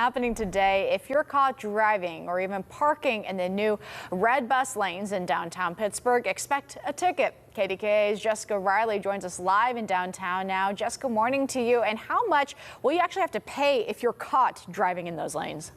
happening today. If you're caught driving or even parking in the new red bus lanes in downtown Pittsburgh, expect a ticket. KDKA's Jessica Riley joins us live in downtown now. Jessica, morning to you. And how much will you actually have to pay if you're caught driving in those lanes?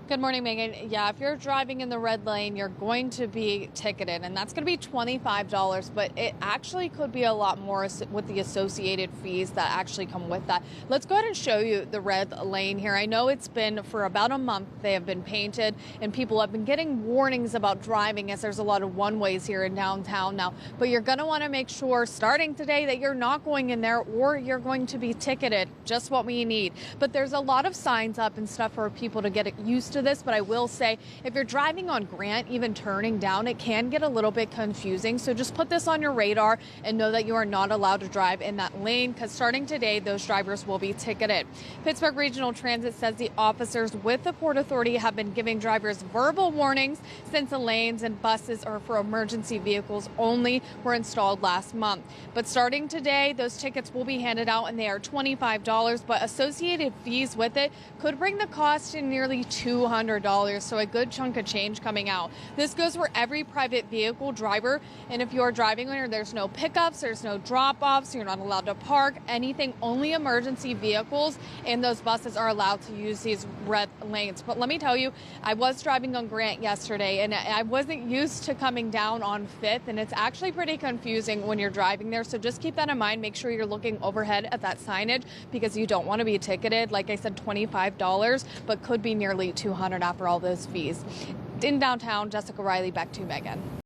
Good morning, Megan. Yeah, if you're driving in the red lane, you're going to be ticketed, and that's going to be $25, but it actually could be a lot more with the associated fees that actually come with that. Let's go ahead and show you the red lane here. I know it's been for about a month. They have been painted, and people have been getting warnings about driving as there's a lot of one-ways here in downtown now. But you're going to want to make sure starting today that you're not going in there or you're going to be ticketed. Just what we need. But there's a lot of signs up and stuff for people to get used to this, but I will say if you're driving on Grant, even turning down, it can get a little bit confusing. So just put this on your radar and know that you are not allowed to drive in that lane, because starting today, those drivers will be ticketed. Pittsburgh Regional Transit says the officers with the Port Authority have been giving drivers verbal warnings since the lanes and buses are for emergency vehicles only were installed last month. But starting today, those tickets will be handed out and they are $25, but associated fees with it could bring the cost to nearly $200, so a good chunk of change coming out. This goes for every private vehicle driver, and if you're driving where there's no pickups, there's no drop-offs, you're not allowed to park, anything, only emergency vehicles and those buses are allowed to use these red lanes. But let me tell you, I was driving on Grant yesterday and I wasn't used to coming down on 5th, and it's actually pretty confusing when you're driving there, so just keep that in mind. Make sure you're looking overhead at that signage because you don't want to be ticketed. Like I said, $25, but could be nearly $200 after all those fees. In downtown, Jessica Riley, back to you, Megan.